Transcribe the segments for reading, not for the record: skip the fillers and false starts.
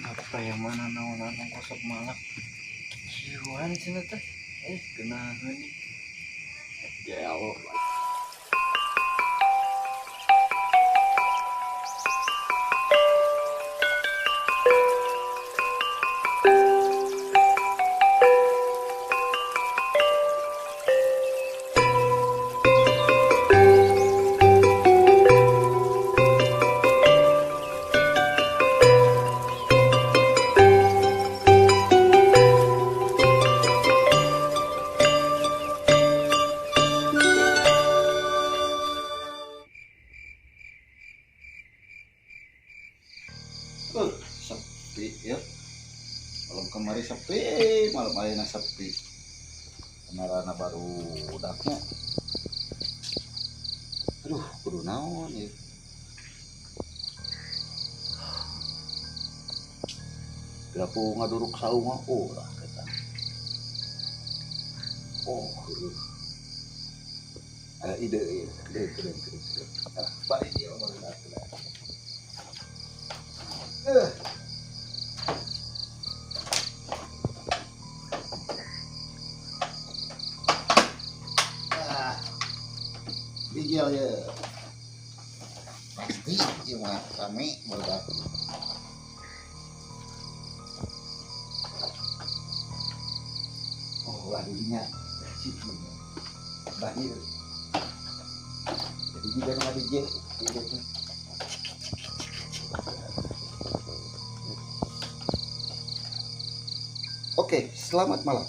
apa yang mana naon kosong malak jiwan sini teh genahan nih gelo. Sepi ya, malam kemarin sepi, malam ayeuna sepi. Kenarana baru udaknya. Aduh, kudu naon ya. Gapu ngaduruk saung lah kita. Oh, ada ide. Nah, balik dia baru datang. Digil ya pasti cuma kami berdak. Oh larinya banyak jadi juga sama DJ hidupnya. Oke, selamat malam.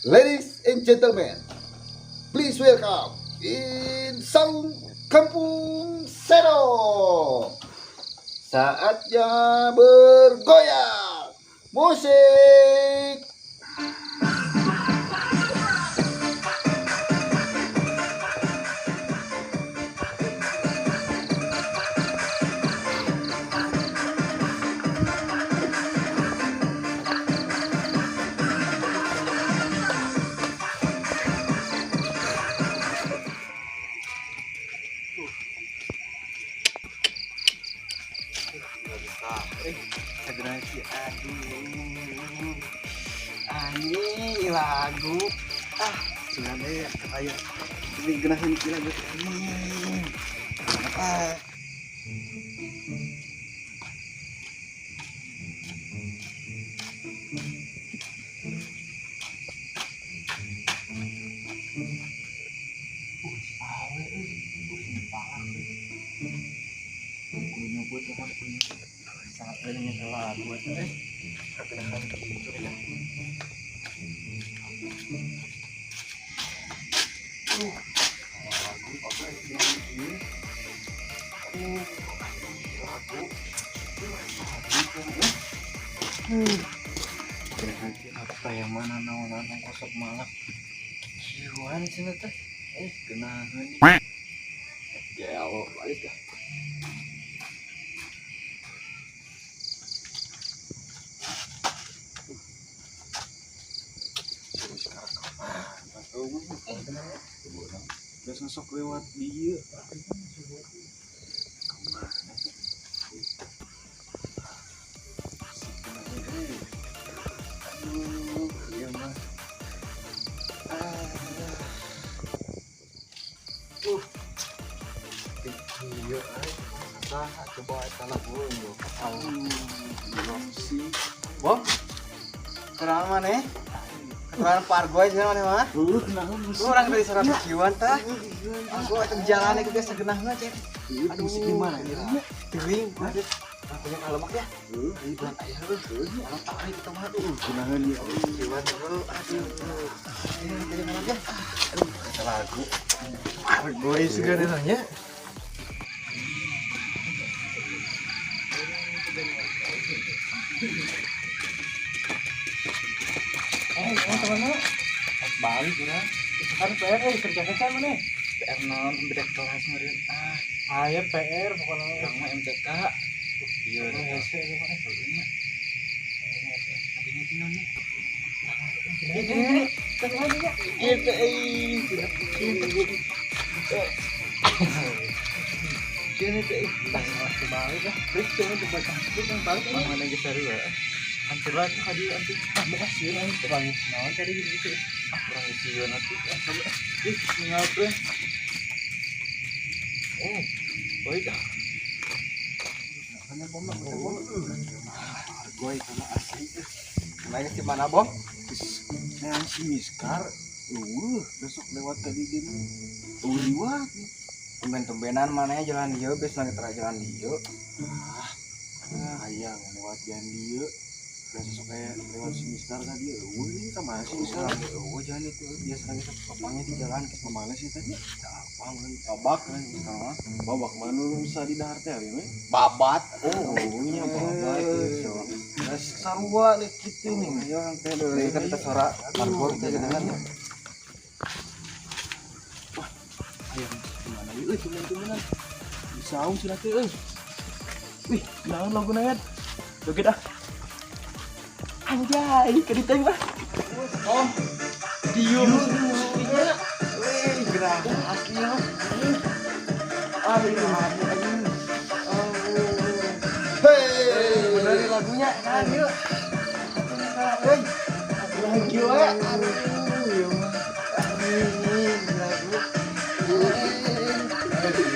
Ladies and gentlemen, please welcome in Saung Kampung Sero. Saatnya bergoyang. Musik. Generasi aduh anjing lagu sudah deh ayo ini generasi lagu apa ini lagu kegedean gitu ya. Lagu apa ini? Lagu apa yang mana naon kosong malak jiwan sini teh genahan nih gelo balik ya. Biasa sok lewat dia. Kemana? Aduh, iya mah. Iya, coba salah dulu. Sih. Bom. Kenapa nih? Keterangan pargoy sih mana mah? Orang dari Serata Kiwan tah. Aku akan jalan ke biasa genahna cek. Aduh gimana ya? Teuing padet. Punya kalemak ya? Di bulan aya heuh. Alam tarik kita mah tuh. Genahan ya. Kiwan dulu. Aduh. Ini jadi mana ya? Aduh, kata lagu. Pargoy segala nanya. Teman-teman, balik ya. Sekarang PR kerja mana? PR non beda kelas meureun. Aya PR pokoknya yang mah MTK. Iya, hese itu mah heunya. Ini tinonnya. Ini itu Sini teh. Masih balik lah. Terus jangan coba cantik yang balik ini. Mana geus sarua. Hancur lah tuh hadiah anjing. Ah, mau kasih lah. Bang, naon tadi gitu. Kurang isian atuh. Coba. Ih, ninggal tuh. Oh, baik ah. Mana bom? Argoy sama asli. Nanya si mana bom? Nah, si Miskar. Besok lewat tadi gini. Liwat. Tumben-tumbenan mana jalan dia, bes lagi jalan dia. Hayang lewat jalan dia. Besok kayak lewat si Miskar tadi. Ini sama si Miskar. Jalan itu biasa lagi papangnya di jalan ke Kemana sih tadi? Apang kan, babak kan, Babak mana lu bisa di dahar teh we? babat. Iya babat. Nah, sarua nih gitu nih. Ya, teh deui kan kita sora pargor teh dengan. Hayang gimana ieu teman-teman? Disaung cenah teh euy. Wih, naon lagu naon? Joget ah. Anjay, kediteng mah. Om, Diem. wih, gerah asli ya. Hei, bener lagunya kan yuk. Hei, lagi we.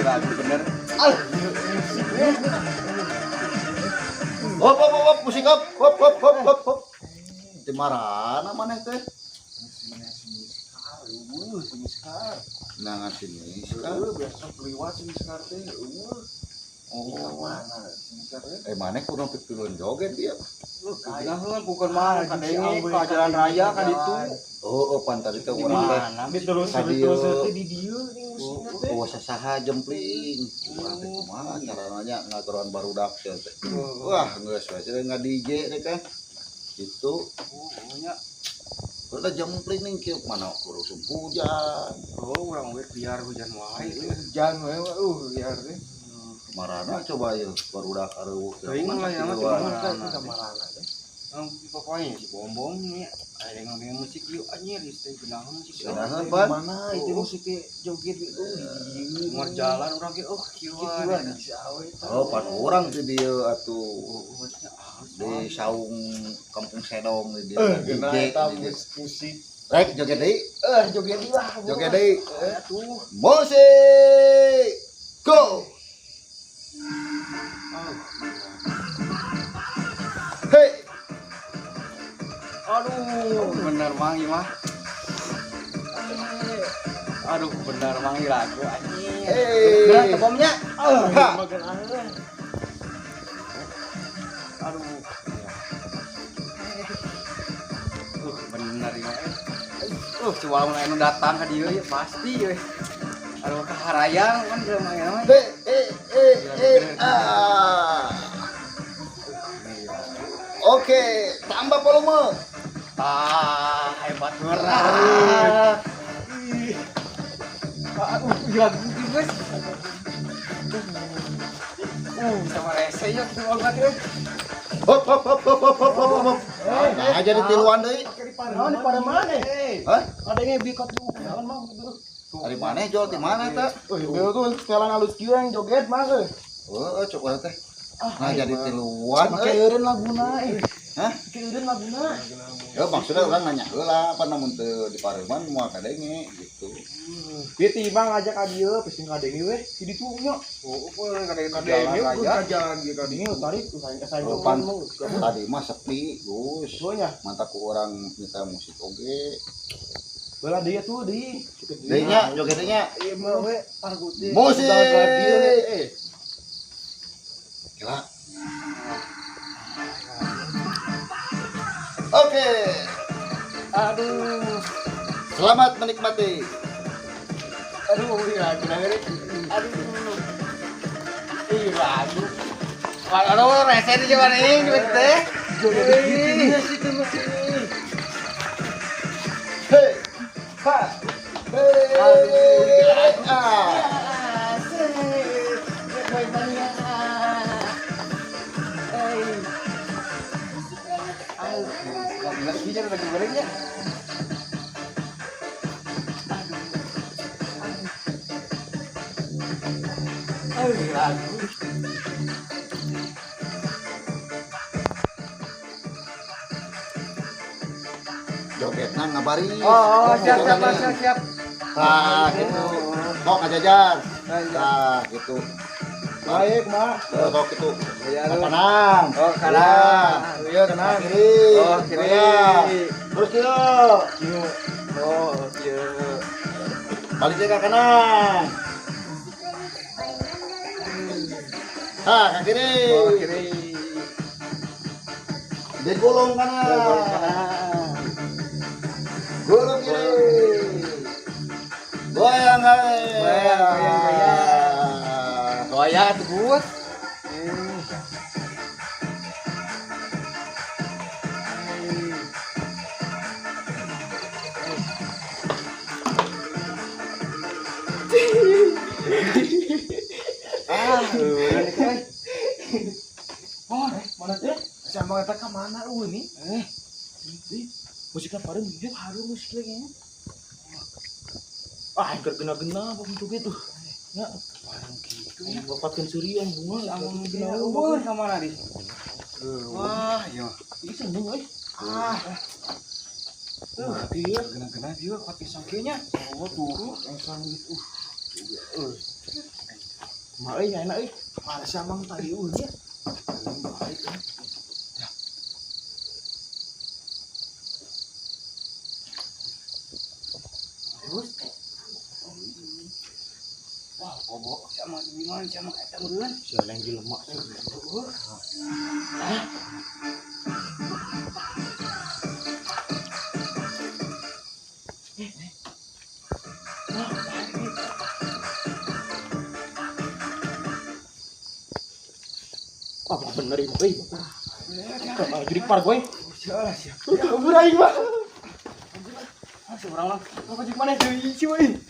Lagu bener. Hop, pusing hop. Di mana maneh teh? Si Miskar. Nangan sini. Besok liwat si Miskar teh. Oh, Mana si Miskar teh? maneh kurang pikiran joget dia. Nah, bukan mah kadenge ka jalan raya kan itu. Oh, pantar itu urang teh. Mana? Terus teh di dieu nih musiknya teh. Oh, sasaha jempling. Urang teh kumaha carana ngageron barudak teh. Wah, geus we cenah nga DJ teh kan. Itu nya. udah jempling ning kieu mana urusum hujan. Oh, urang we biar hujan wae. Hujan we biar teh. Marana coba yeuh barudak areueuh. Teuing lah ya mah Kita marana teh. Pokoknya si bom nih ada yang ngomongin musik yuk anjir istri genahan musik Genahan, Ban. Mana itu musiknya joget itu di dieu. mau jalan orang ke kieuan Oh, pan urang teh dieu atuh di saung Kampung Sedong di dieu. Geuna DJ eta di dieu. musik. Rek joget deui. Joget lah. Joget deui. tuh Musik. Go. Hey. aduh bener mangi mah aduh bener mangi lagu anjir Hey. bener tebomnya Ha. Makan air. aduh bener ya coba mau anu datang ke dia ya pasti ya aduh ke harayang kan dia main mah Ah. Oke, tambah volume. Hebat berat gila guys sama rese yuk kita banget ya Hop. Nah, jadi tiluan deui. Naon di pada mana? Hah? Ada yang bikat tuh. Naon mah gitu. Dari mana Jol? Di mana eta? Beo tuh sekarang halus kieu yang joget mah euy. Coba teh. Nah, jadi tiluan Make eureun laguna Hah? Make eureun laguna. Ya maksudnya orang nanya heula apa namun teu di Pareman moal kadenge gitu. Dia tiba ngajak ka dieu, peuting ka deui we. Di ditu nya. kadenge Ka jalan dia ka dieu tarik usahain ka saeun. Pan tadi mah sepi, Gus. Soalnya Mantap ku orang minta musik oge. bala dia tuh di. Deui nya joget deui nya. Ieu mah we pargut teh. Musik. Gila. Oke. Aduh. Selamat menikmati. Aduh, iya, gila-gila. Aduh. Ih, lagu. aduh rese di zaman ini duit teh Joget sih tuh masih. Hey. Ha. Hey. Ah. lagi jadi lagi gorengnya Jogetna ngabari. Oh, siap siap Mas, siap. Tah gitu. Sok ngajajar. Tah gitu. Baik, Mak. Sok gitu. Ya lu. Kanan. Oh, kanan. Iya, kanan. Kiri. Oh, kiri. Terus kiri. Oh, iya. Balik ke kanan. Ke kiri. Oh, kiri. Digulung kanan. Gulung kiri. Goyang kali. Goyang tuh buat. Oh, mana teh? Sama kata ke mana ini? Musiknya paling dia harum musik lagi ya. Ah, hampir gena-gena untuk itu. Ya, Barang gitu ya. Dapatkan surian bunga Sama sama gina gena. ubur sama nadi. Wah, iya. Ini seneng euy. Iya, gena-gena juga kuat pisangkenya. Oh, tuh, yang sangit. Mak euy, enak euy. Mana sama tadi ya? Baik ya. Terus? Wah, bobo sama gimana sama eta meureun? Siapa yang dilemak sih? Apa bener ini, euy? Jadi par gue. Siap. Kabur aing mah. Seberang lah. Apa jadi mana deui sih, euy?